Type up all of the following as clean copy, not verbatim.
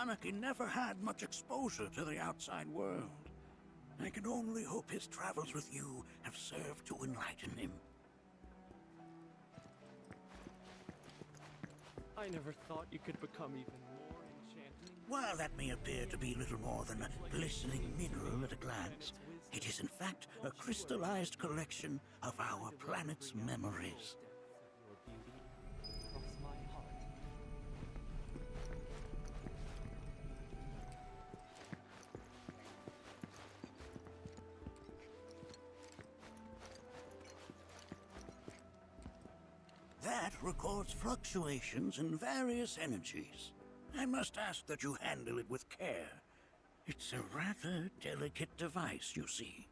Anarchy never had much exposure to the outside world. I can only hope his travels with you have served to enlighten him. I never thought you could become even more enchanting. While that may appear to be little more than a glistening mineral at a glance, it is in fact a crystallized collection of our planet's memories. Your beauty across my heart. That records fluctuations in various energies. I must ask that you handle it with care. It's a rather delicate device, you see.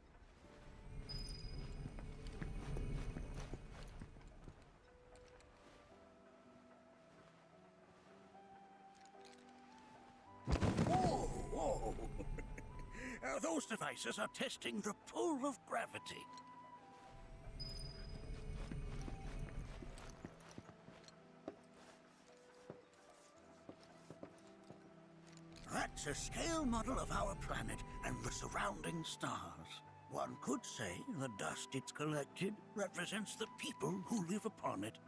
Whoa, whoa! Those devices are testing the pull of gravity. That's a scale model of our planet and the surrounding stars. One could say the dust it's collected represents the people who live upon it.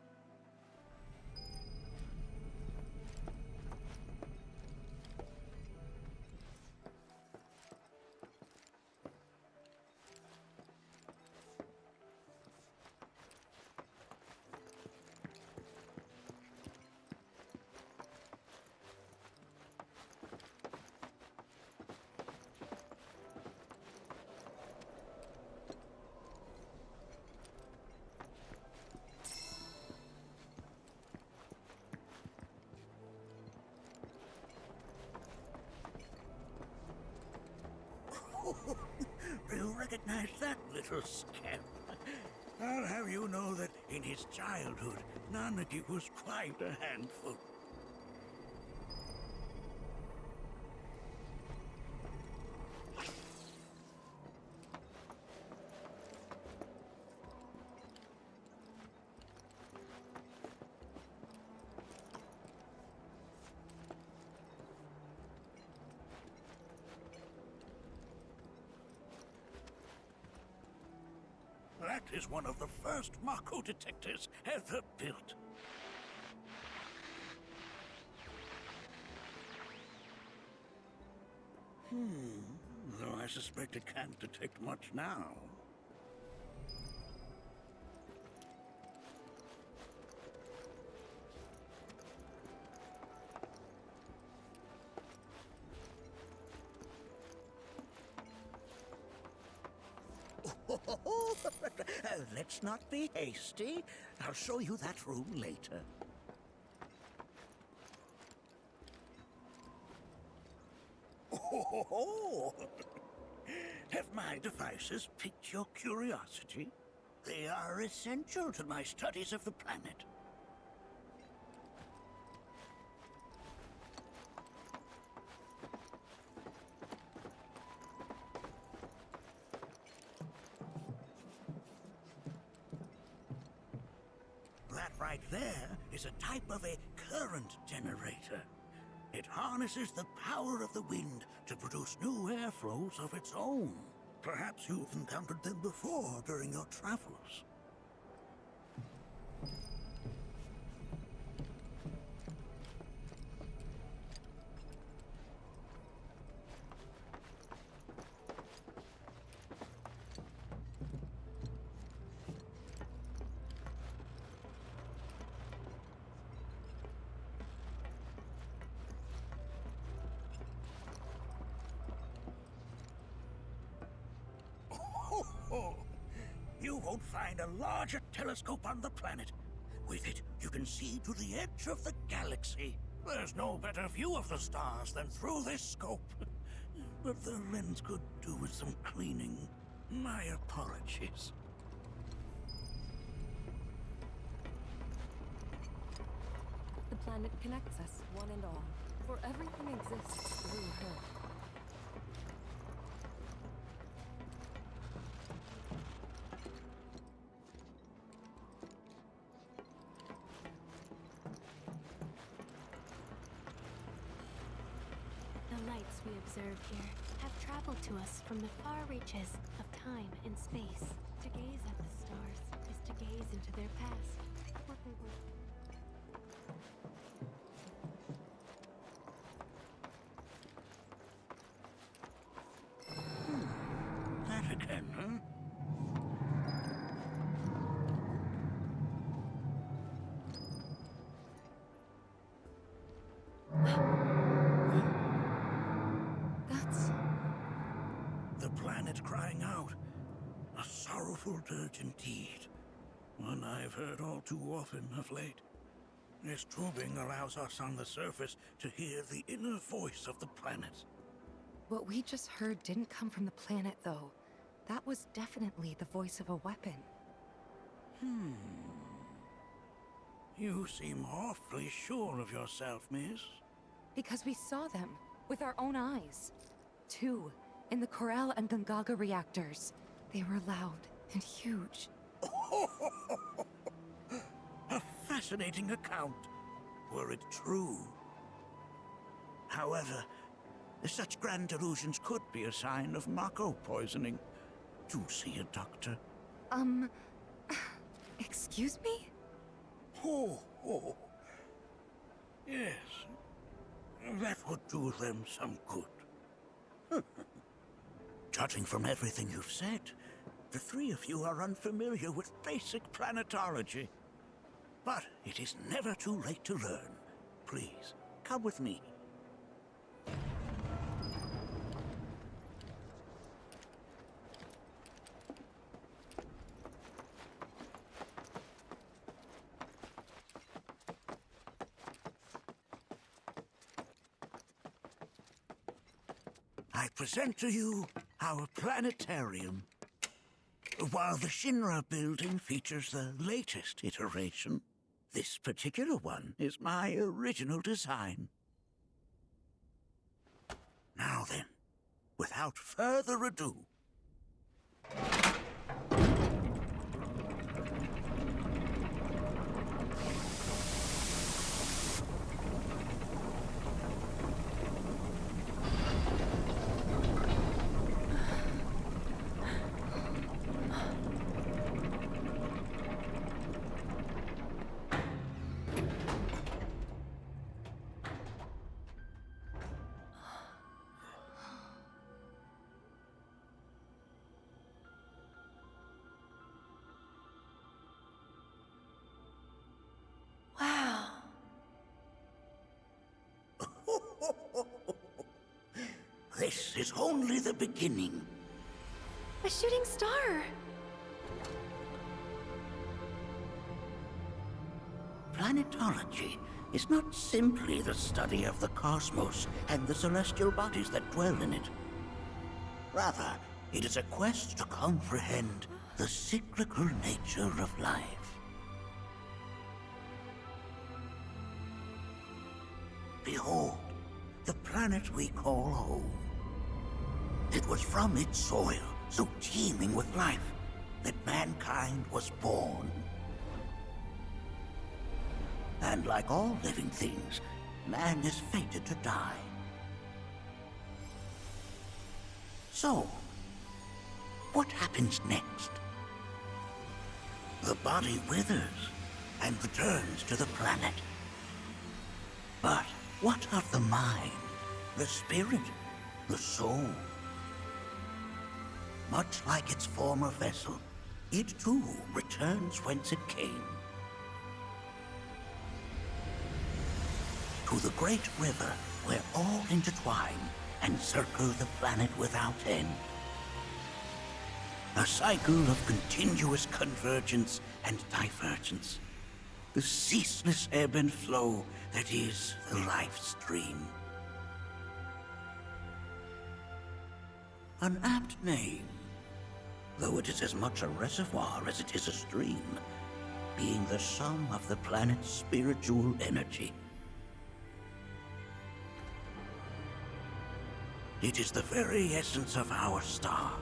You recognize that little scamp? I'll have you know that in his childhood, Nanaki was quite a handful. That is one of the first Mako detectors ever built. Though I suspect it can't detect much now. Let's not be hasty. I'll show you that room later. Have my devices piqued your curiosity? They are essential to my studies of the planet. That right there is a type of a current generator. It harnesses the power of the wind to produce new airflows of its own. Perhaps you've encountered them before during your travels. You won't find a larger telescope on the planet. With it, you can see to the edge of the galaxy. There's no better view of the stars than through this scope. But the lens could do with some cleaning. My apologies. The planet connects us, one and all, for everything exists through her. lights we observe here have traveled to us from the far reaches of time and space. To gaze at the stars is to gaze into their past, what they were. That again, huh? That's... The planet crying out. A sorrowful dirge indeed. One I've heard all too often of late. This tubing allows us on the surface to hear the inner voice of the planet. What we just heard didn't come from the planet, though. That was definitely the voice of a weapon. You seem awfully sure of yourself, miss. Because we saw them, with our own eyes. 2, in the Corel and Gungaga reactors. They were loud and huge. A fascinating account, were it true. However, such grand delusions could be a sign of Mako poisoning. Do see a doctor. Excuse me? Oh. Yes. That would do them some good. Judging from everything you've said, the three of you are unfamiliar with basic planetology. But it is never too late to learn. Please, come with me. I present to you our planetarium. While the Shinra building features the latest iteration, this particular one is my original design. Now then, without further ado, Wow. this is only the beginning. A shooting star! Planetology is not simply the study of the cosmos and the celestial bodies that dwell in it. Rather, it is a quest to comprehend the cyclical nature of life. Behold, the planet we call home. It was from its soil, so teeming with life, that mankind was born. And like all living things, man is fated to die. So, what happens next? The body withers and returns to the planet. But what of the mind, the spirit, the soul? Much like its former vessel, it too returns whence it came. To the great river where all intertwine and circle the planet without end. A cycle of continuous convergence and divergence. The ceaseless ebb and flow that is the life stream. An apt name, though it is as much a reservoir as it is a stream, being the sum of the planet's spiritual energy. It is the very essence of our star,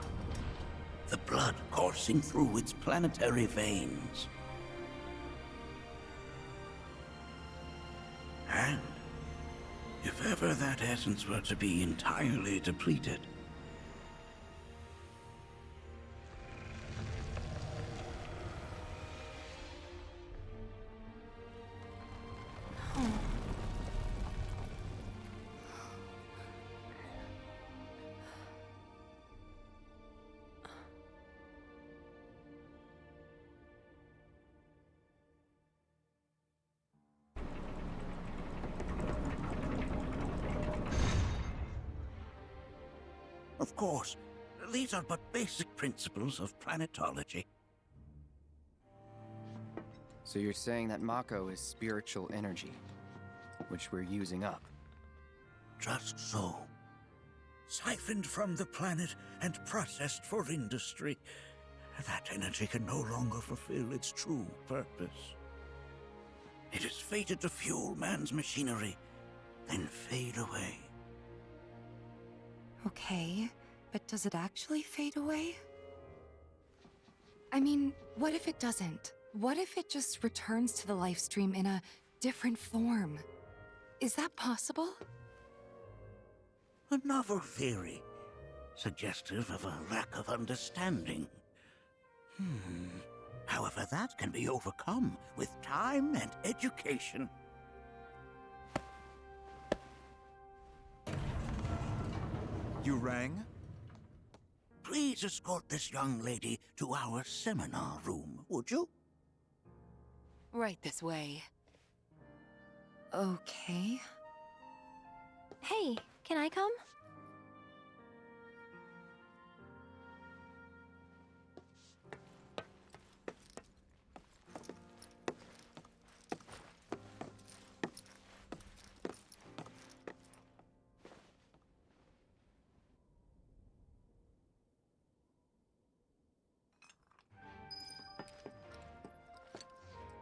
the blood coursing through its planetary veins. And if ever ever that essence were to be entirely depleted. Of course, these are but basic principles of planetology. So you're saying that Mako is spiritual energy, which we're using up? Just so. Siphoned from the planet and processed for industry, that energy can no longer fulfill its true purpose. It is fated to fuel man's machinery, then fade away. Okay, but does it actually fade away? I mean, what if it doesn't? What if it just returns to the life stream in a different form? Is that possible? A novel theory, suggestive of a lack of understanding. However, that can be overcome with time and education. You rang? Please escort this young lady to our seminar room, would you? Right this way. Okay. Hey, can I come?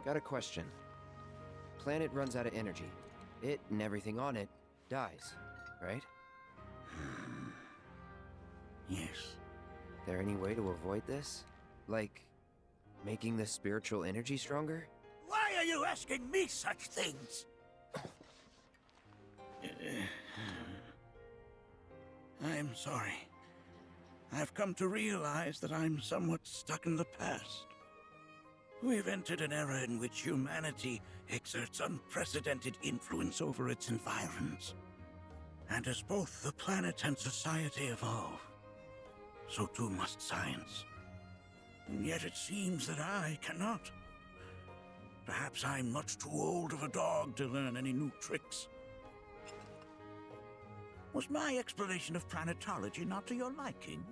Got a question. Planet runs out of energy. It and everything on it dies, right? Yes. There any way to avoid this? Like, making the spiritual energy stronger? Why are you asking me such things? I'm sorry. I've come to realize that I'm somewhat stuck in the past. We've entered an era in which humanity exerts unprecedented influence over its environs. And as both the planet and society evolve, so too must science. And yet it seems that I cannot. Perhaps I'm much too old of a dog to learn any new tricks. Was my explanation of planetology not to your liking?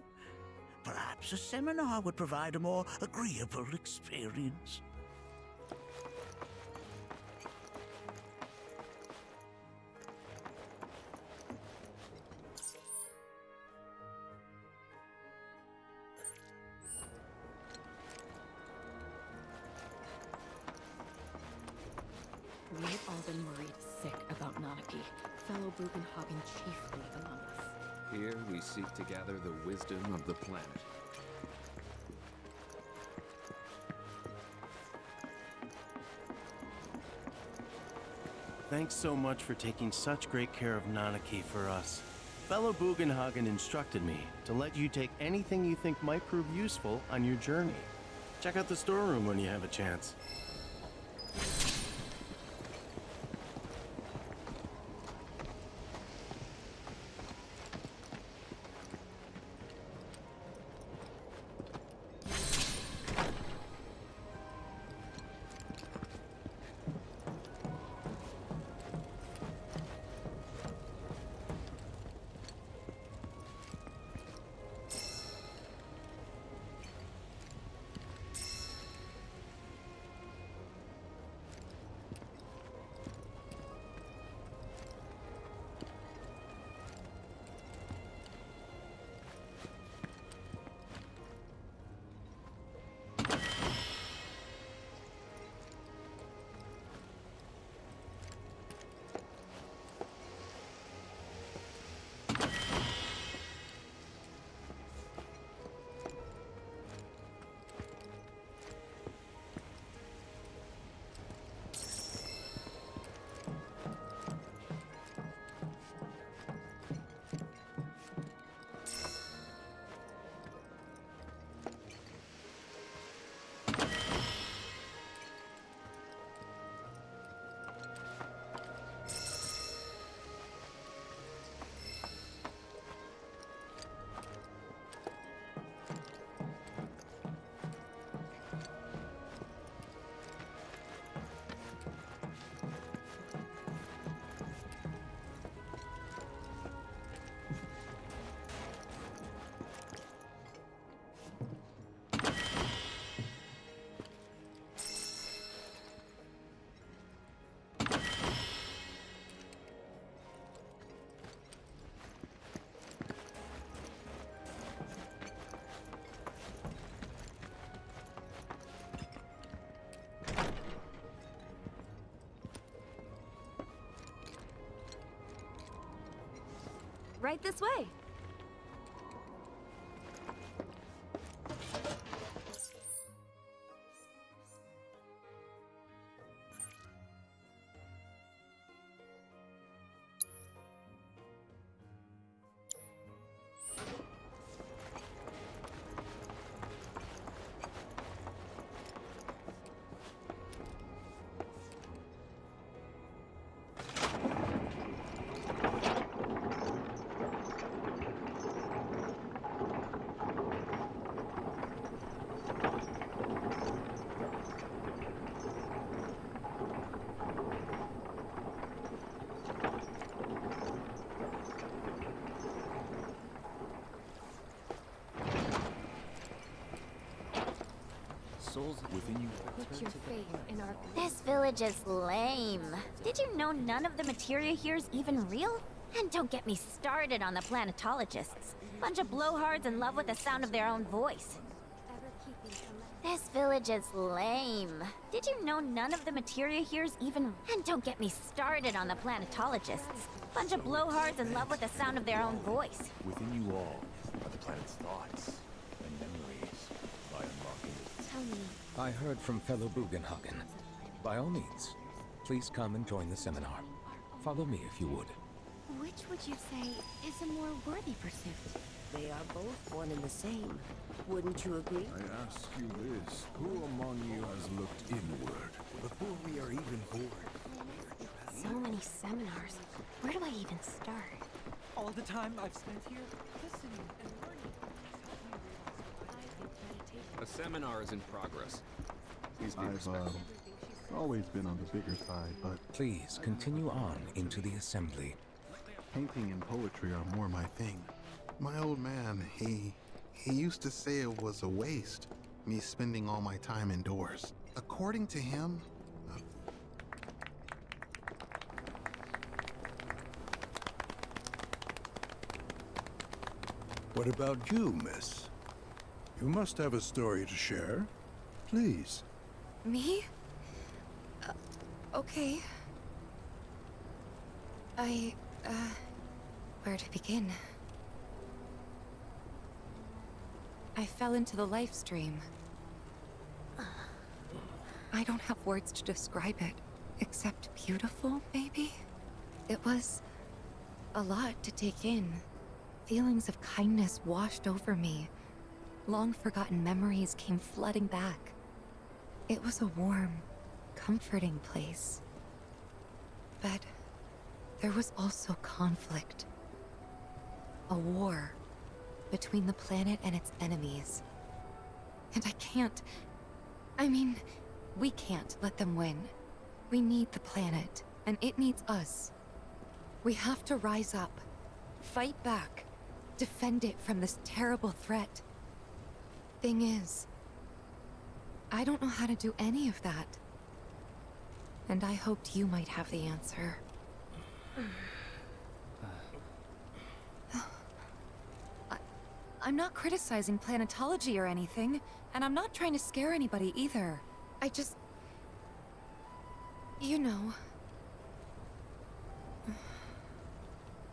Perhaps a seminar would provide a more agreeable experience. We've all been worried sick about Nanaki, fellow Bugenhagen chiefly among us. Here we seek to gather the wisdom of the planet. Thanks so much for taking such great care of Nanaki for us. Fellow Bugenhagen instructed me to let you take anything you think might prove useful on your journey. Check out the storeroom when you have a chance. Right this way. Within you. Put your faith in our... This village is lame. Did you know none of the materia here is even real? And don't get me started on the planetologists. Bunch of blowhards in love with the sound of their own voice. This village is lame. Did you know none of the materia here is even... And don't get me started on the planetologists. Bunch of blowhards in love with the sound of their own voice. Within you all are the planet's thoughts and memories. By unlocking it. Tell me. I heard from fellow Bugenhagen. By all means, please come and join the seminar. Follow me if you would. Which would you say is a more worthy pursuit? They are both one and the same. Wouldn't you agree? I ask you this, who among you has looked inward before we are even born? So many seminars. Where do I even start? All the time I've spent here, listening and learning. A seminar is in progress. Please be I've respectful. always been on the bigger side, but Please continue on into the assembly. painting and poetry are more my thing. My old man, he used to say it was a waste, me spending all my time indoors. According to him, What about you, miss? You must have a story to share. Please. Me? Okay. Where to begin? I fell into the life stream. I don't have words to describe it, except beautiful, maybe? It was a lot to take in. Feelings of kindness washed over me. Long-forgotten memories came flooding back. It was a warm, comforting place. But there was also conflict. A war between the planet and its enemies. And we can't let them win. We need the planet, and it needs us. We have to rise up, fight back, defend it from this terrible threat. Thing is, I don't know how to do any of that. And I hoped you might have the answer. I'm not criticizing planetology or anything, and I'm not trying to scare anybody either. I just... You know...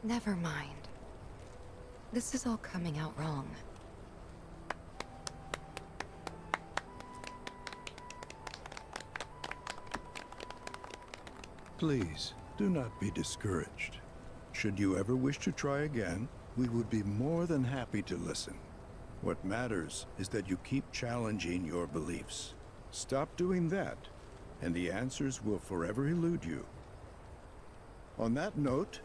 Never mind. This is all coming out wrong. Please, do not be discouraged. Should you ever wish to try again, we would be more than happy to listen. What matters is that you keep challenging your beliefs. Stop doing that, and the answers will forever elude you. On that note,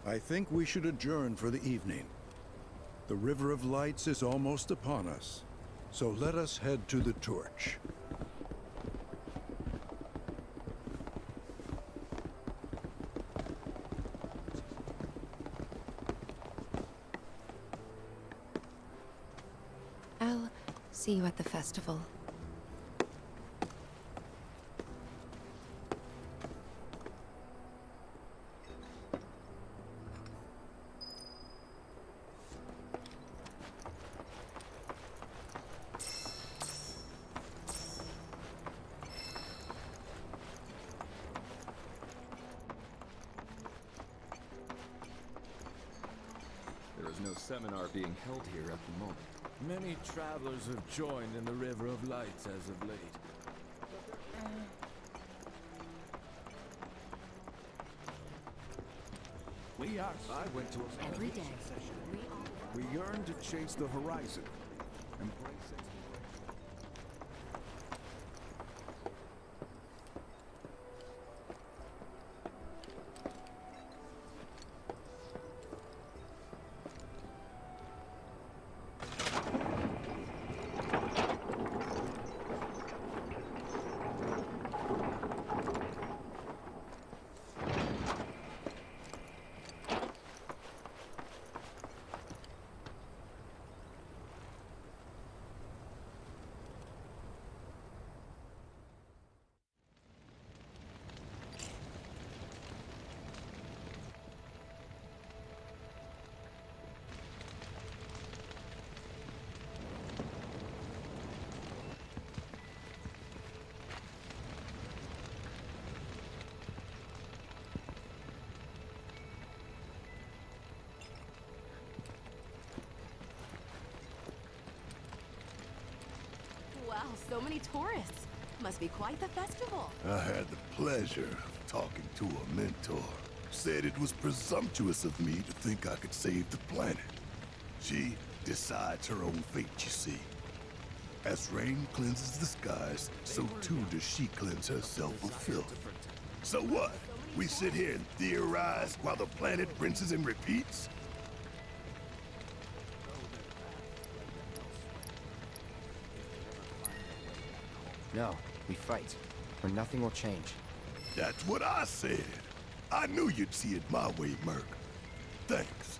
I think we should adjourn for the evening. The River of Lights is almost upon us, so let us head to the torch. I'll see you at the festival. seminar being held here at the moment. Many travelers have joined in the River of Lights as of late. I went to a Every day. We yearn to chase the horizon. Embrace it. Wow, so many tourists. Must be quite the festival. I had the pleasure of talking to a mentor. Said it was presumptuous of me to think I could save the planet. She decides her own fate, you see. As rain cleanses the skies, so too does she cleanse herself of filth. So what? We sit here and theorize while the planet rinses and repeats? No, we fight, or nothing will change. That's what I said. I knew you'd see it my way, Merc. Thanks.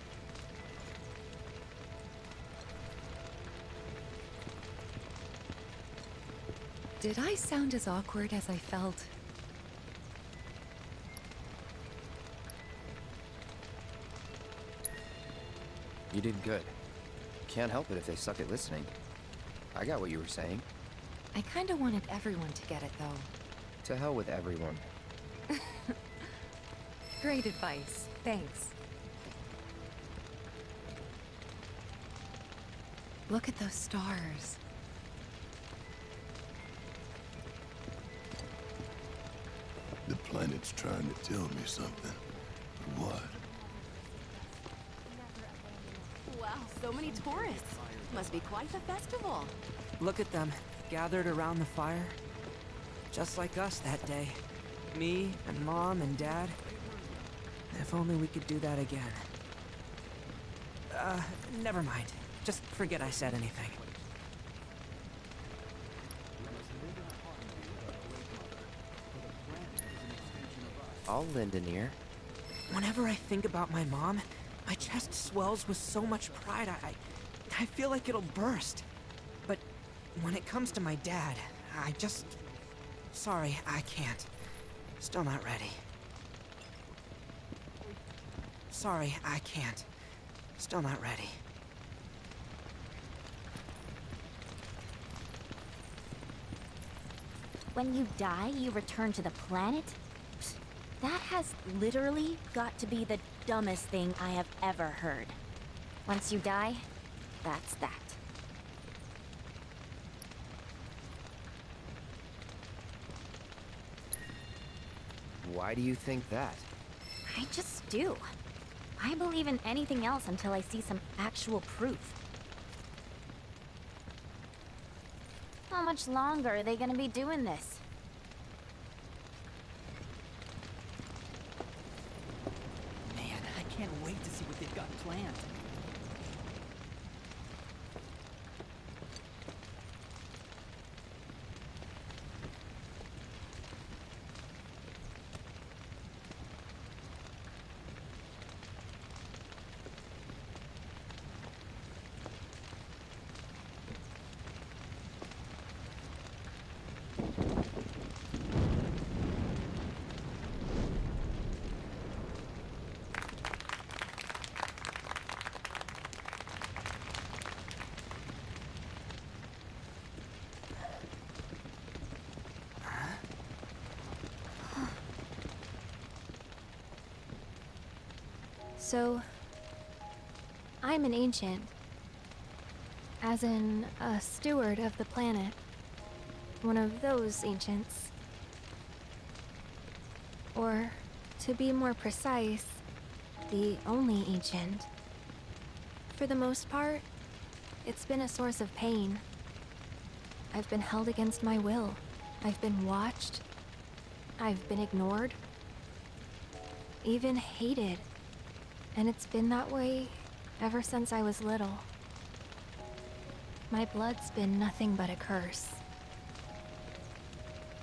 Did I sound as awkward as I felt? You did good. Can't help it if they suck at listening. I got what you were saying. I kinda wanted everyone to get it, though. To hell with everyone. Great advice. Thanks. Look at those stars. The planet's trying to tell me something. What? Wow, so many tourists. Must be quite the festival. Look at them, gathered around the fire. Just like us that day. Me and Mom and Dad. If only we could do that again. Never mind. Just forget I said anything. I'll lend an ear. Whenever I think about my mom, my chest swells with so much pride, I feel like it'll burst. But when it comes to my dad, I just... Sorry, I can't. Still not ready. Sorry, I can't. Still not ready. When you die, you return to the planet? Psst, that has literally got to be the dumbest thing I have ever heard. Once you die, that's that. Why do you think that? I just do. I believe in anything else until I see some actual proof. How much longer are they gonna be doing this? Man, I can't wait to see what they've got planned. So, I'm an ancient. As in, a steward of the planet. One of those ancients. Or, to be more precise, the only ancient. For the most part, it's been a source of pain. I've been held against my will. I've been watched. I've been ignored. Even hated. And it's been that way ever since I was little. My blood's been nothing but a curse.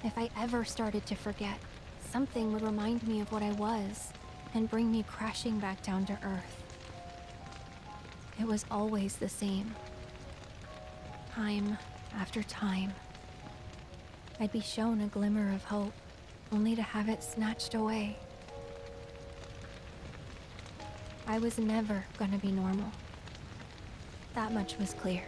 If I ever started to forget, something would remind me of what I was and bring me crashing back down to earth. It was always the same. Time after time. I'd be shown a glimmer of hope, only to have it snatched away. I was never gonna be normal. That much was clear.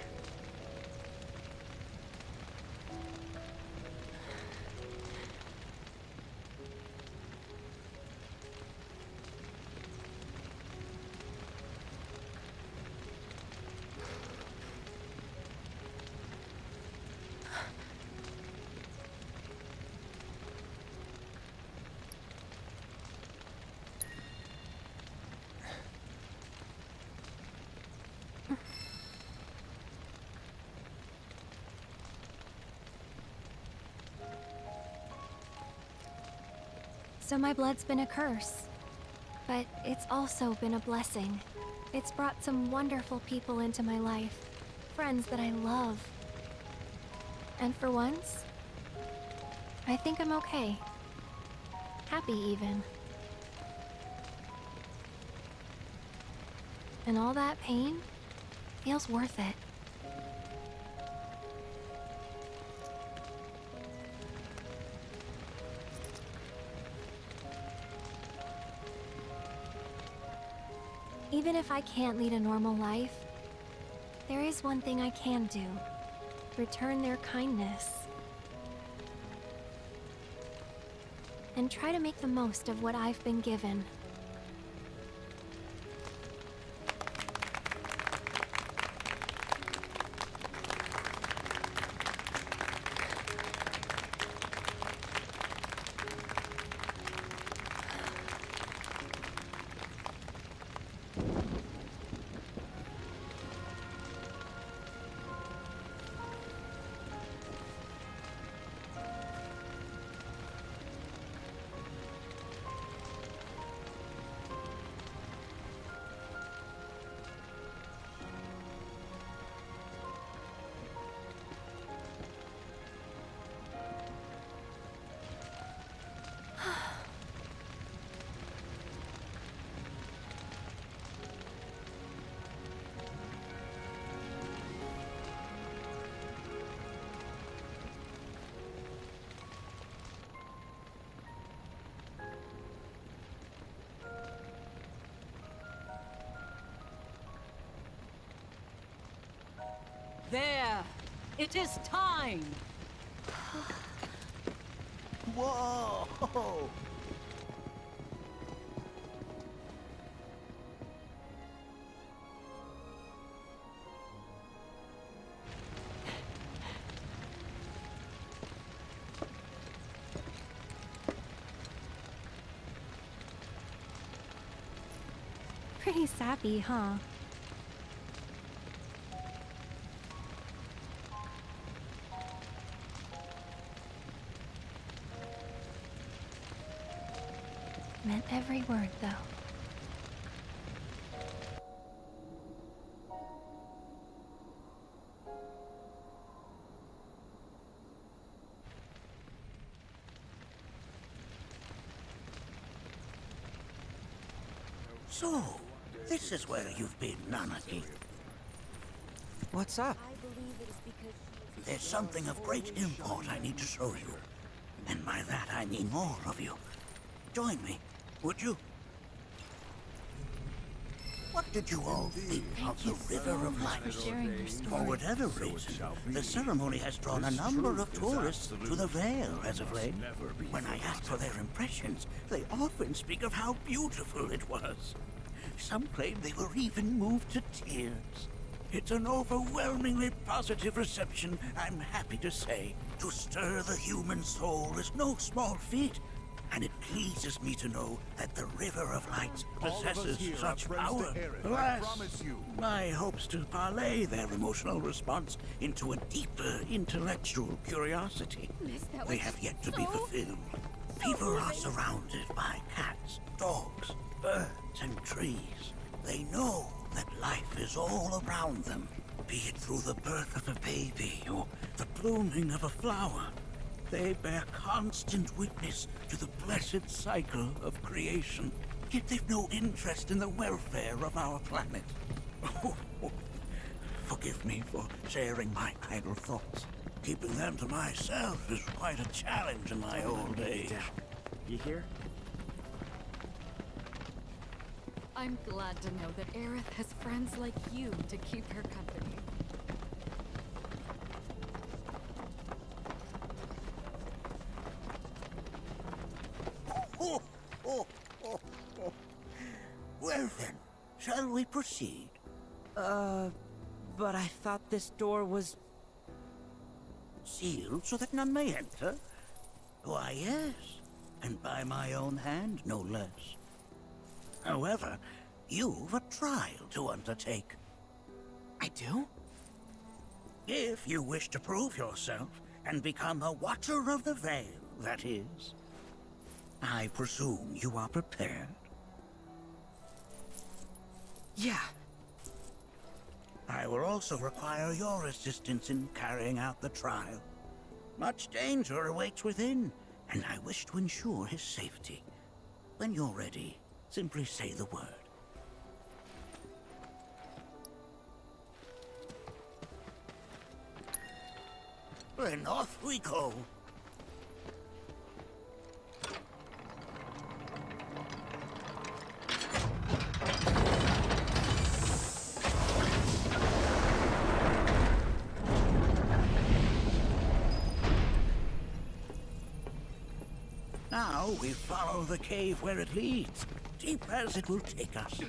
So my blood's been a curse, but it's also been a blessing. It's brought some wonderful people into my life, friends that I love. And for once, I think I'm okay. Happy even. And all that pain feels worth it. Even if I can't lead a normal life, there is one thing I can do. Return their kindness. And try to make the most of what I've been given. There! It is time! Whoa! Pretty sappy, huh? Meant every word, though. So, this is where you've been, Nanaki. What's up? There's something of great import I need to show you. And by that I mean more of you. Join me, would you? What did you all think of the River of Light? For whatever reason, the ceremony has drawn a number of tourists to the Vale as of late. When I ask for their impressions, they often speak of how beautiful it was. Some claim they were even moved to tears. It's an overwhelmingly positive reception, I'm happy to say. To stir the human soul is no small feat, and it pleases me to know that the River of Lights possesses such power. Alas, my hopes to parlay their emotional response into a deeper intellectual curiosity, they have yet to be fulfilled. People are surrounded by cats, dogs, birds, and trees. They know that life is all around them, be it through the birth of a baby or the blooming of a flower. They bear constant witness to the blessed cycle of creation, yet they've no interest in the welfare of our planet. Forgive me for sharing my idle thoughts. Keeping them to myself is quite a challenge in my old age. You hear? I'm glad to know that Aerith has friends like you to keep her company. Well then, shall we proceed? But I thought this door was... sealed so that none may enter? Why, yes, and by my own hand, no less. However, you've a trial to undertake. I do? If you wish to prove yourself and become a Watcher of the Veil, that is. I presume you are prepared? Yeah. I will also require your assistance in carrying out the trial. Much danger awaits within, and I wish to ensure his safety. When you're ready, simply say the word. Then off we go. Now we follow the cave where it leads, deep as it will take us.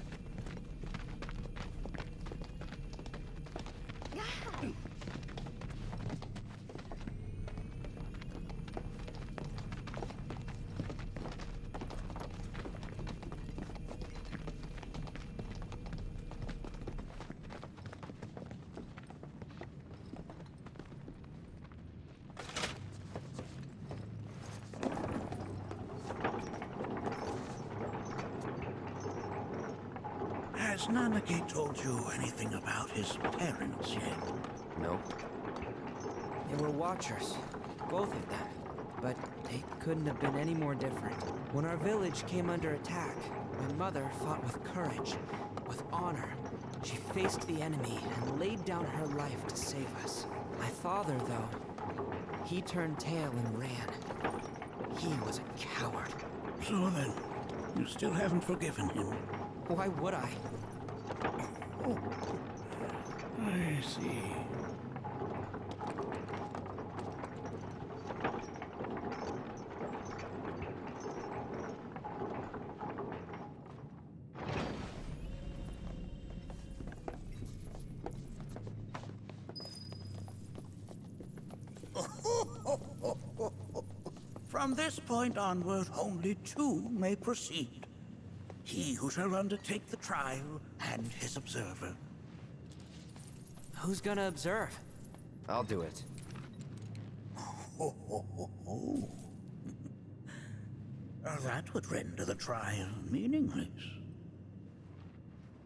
Has Nanaki told you anything about his parents yet? No. They were Watchers, both of them. But they couldn't have been any more different. When our village came under attack, my mother fought with courage, with honor. She faced the enemy and laid down her life to save us. My father, though, he turned tail and ran. He was a coward. So then, you still haven't forgiven him? Why would I? Oh, I see. From this point onward, only two may proceed. He who shall undertake the trial, and his observer. Who's gonna observe? I'll do it. That would render the trial meaningless.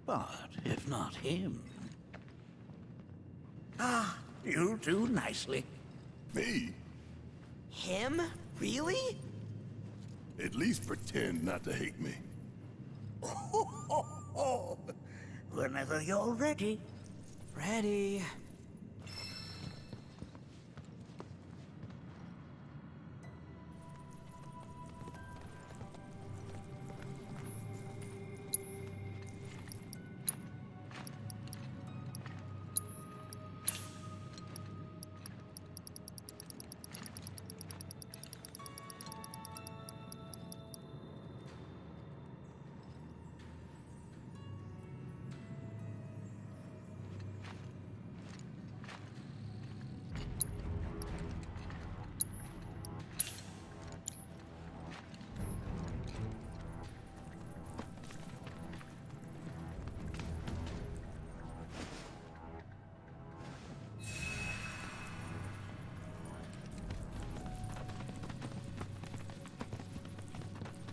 But if not him... Ah, you'll do nicely. Me? Him? Really? At least pretend not to hate me. Whenever you're ready. Ready.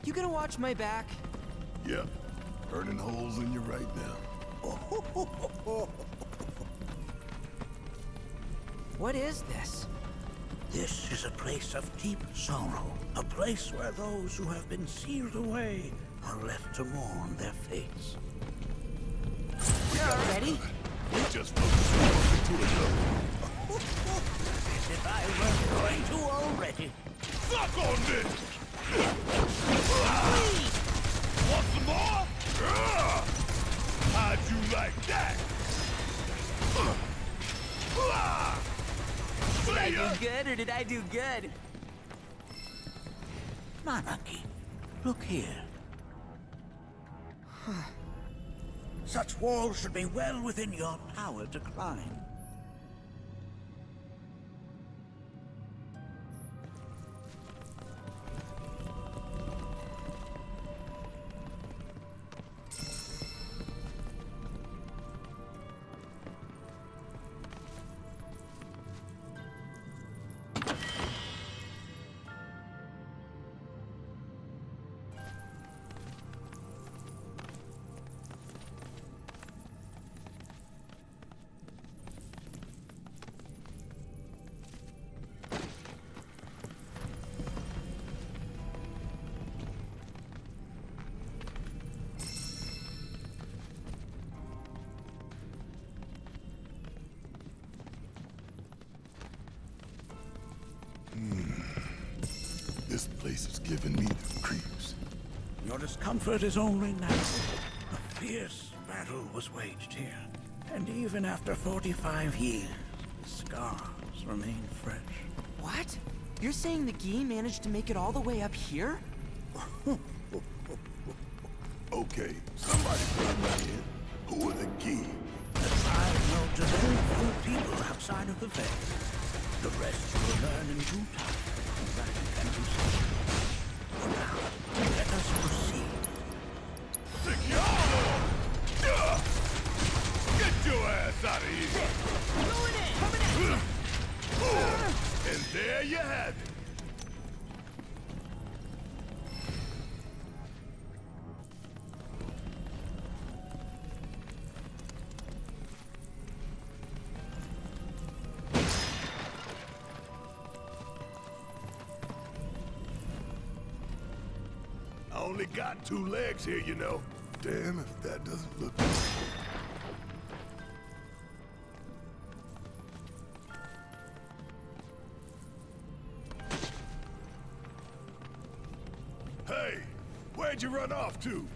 You gonna watch my back? Yep. Burning holes in you right now. What is this? This is a place of deep sorrow. A place where those who have been sealed away are left to mourn their fates. Ready? We just focused into another. As if I weren't going to already. Suck on this! Want some more? How'd you like that? Did I do good or did I do good? Nanaki, look here. Such walls should be well within your power to climb. This place is giving me the creeps. Your discomfort is only natural. A fierce battle was waged here. And even after 45 years, the scars remain fresh. What? You're saying the Gi managed to make it all the way up here? Okay, somebody bring me in. Who are the Gi? The tribe known to very few people outside of the Veil. The rest you will learn in due time. That you can do so. For now, let us proceed. Get your ass out of here! Going in! Coming in! And there you have it. I only got 2 legs here, you know. Damn if that doesn't look good. Hey, where'd you run off to?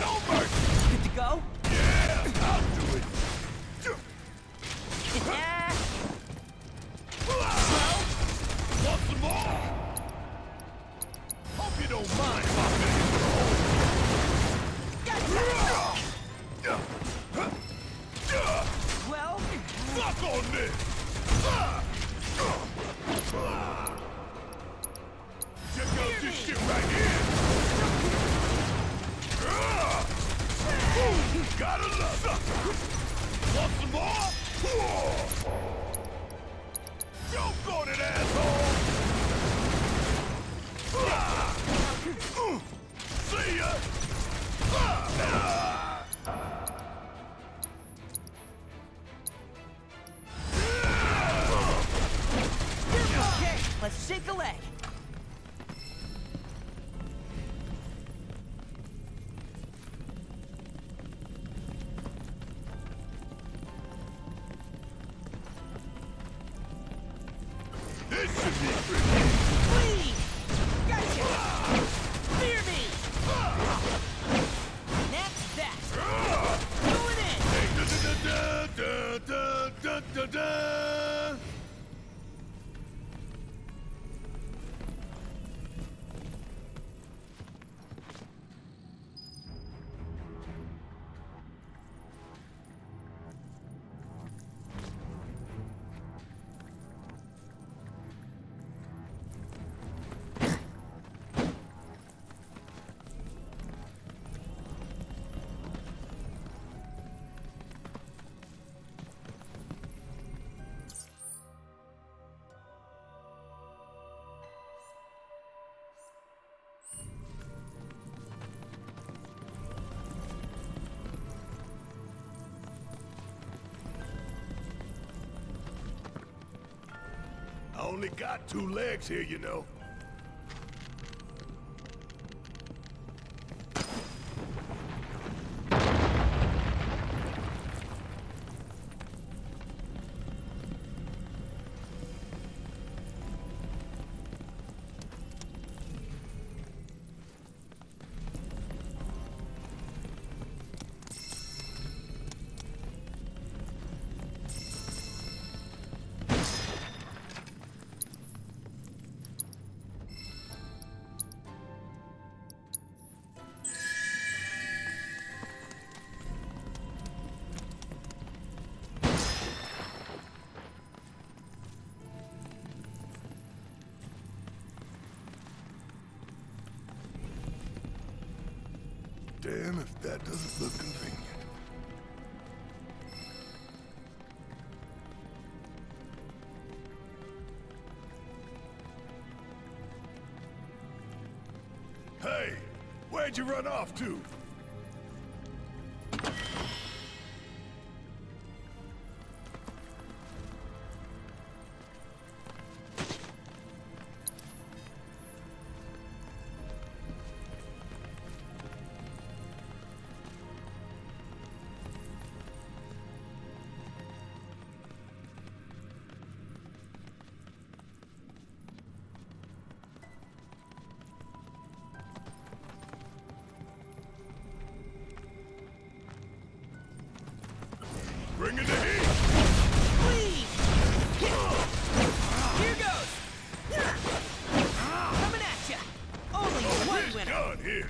No mercy! Good to go? Yeah, I'll do it! Want some more? Hope you don't mind if I Well, suck on this! Check out this shit right here! Gotta love it! Want some more? Don't go to that asshole! only got 2 legs here, you know. Damn if that doesn't look convenient. Hey, where'd you run off to? Bring in the heat! Please! Here goes! Coming at ya! Only one winner! Done here!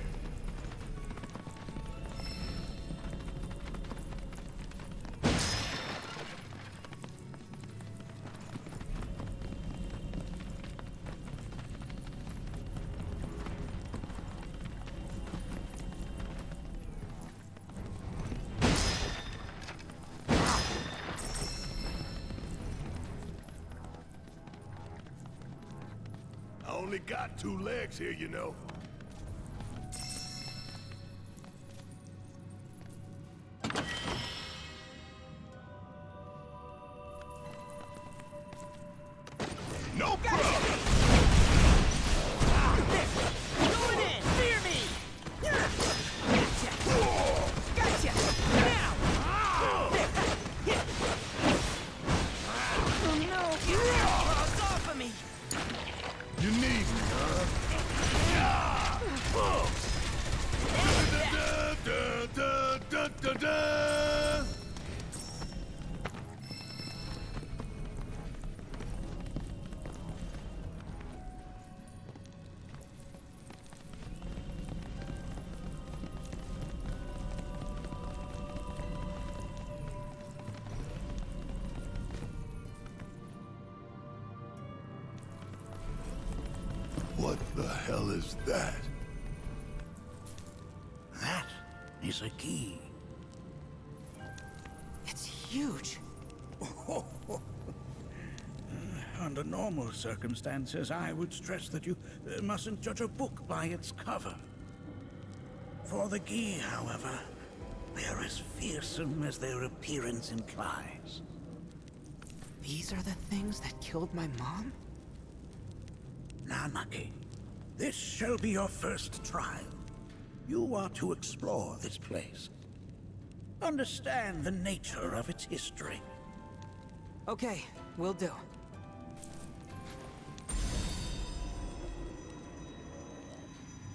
Only got 2 legs here, you know. No problem! Going in! Fear me! Gotcha! Gotcha! Now! Oh no! It's off of me! You need me, huh? Da-da-da-da-da-da-da-da. What the hell is that? That is a key. It's huge. Under normal circumstances, I would stress that you mustn't judge a book by its cover. For the Gi, however, they are as fearsome as their appearance implies. These are the things that killed my mom? Nanaki, this shall be your first trial. You are to explore this place. Understand the nature of its history. Okay, will do.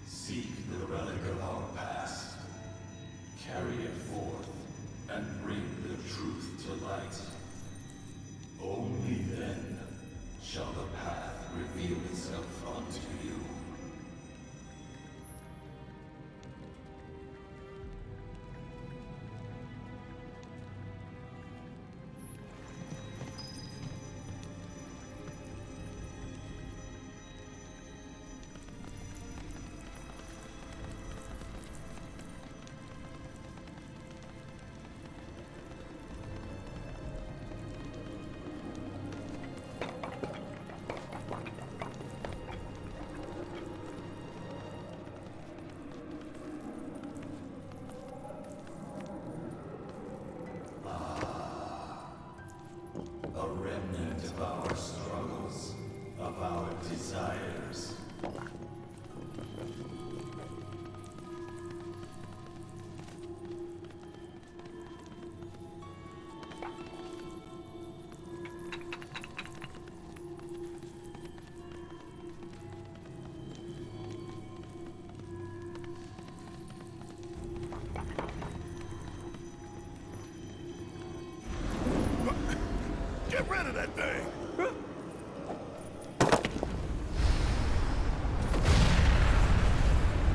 Seek the relic of our past. Carry it forth, and bring the truth to light. Only then shall the path reveal itself unto you. desires. Get rid of that thing!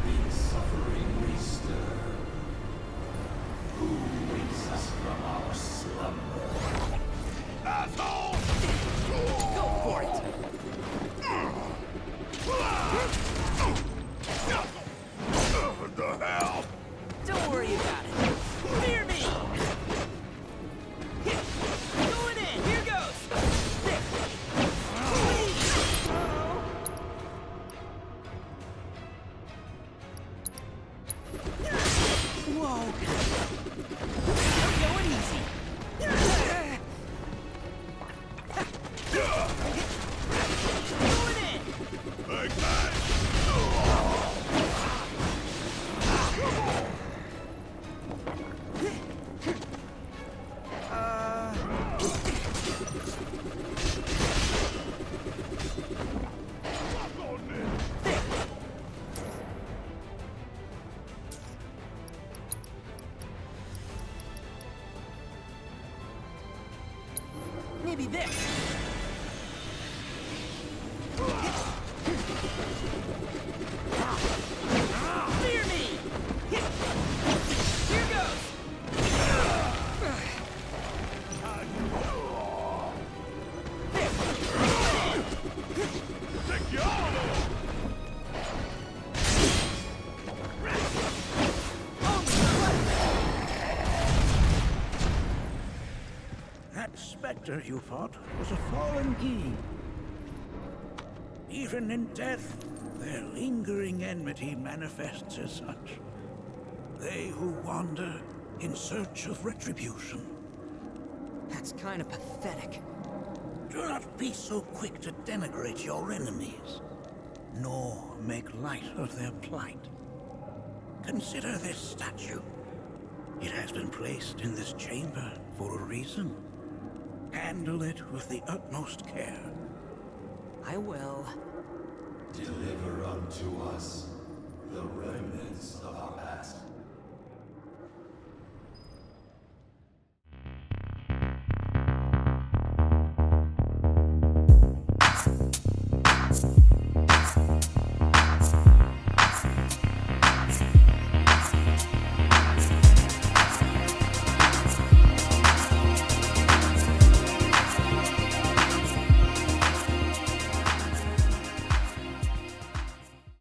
The suffering we stir. Who wakes us from our slumber? Asshole! Go for it! What the hell? Don't worry about it. Fear me! Going in! Here goes! Whoa! We're going easy. Going in! Like that! Maybe this. Fear me! Here goes! That specter you fought was a fallen king. Even in death, their lingering enmity manifests as such. They who wander in search of retribution. That's kind of pathetic. Do not be so quick to denigrate your enemies, nor make light of their plight. Consider this statue. It has been placed in this chamber for a reason. Handle it with the utmost care. I will. Deliver unto us the remnants of our past.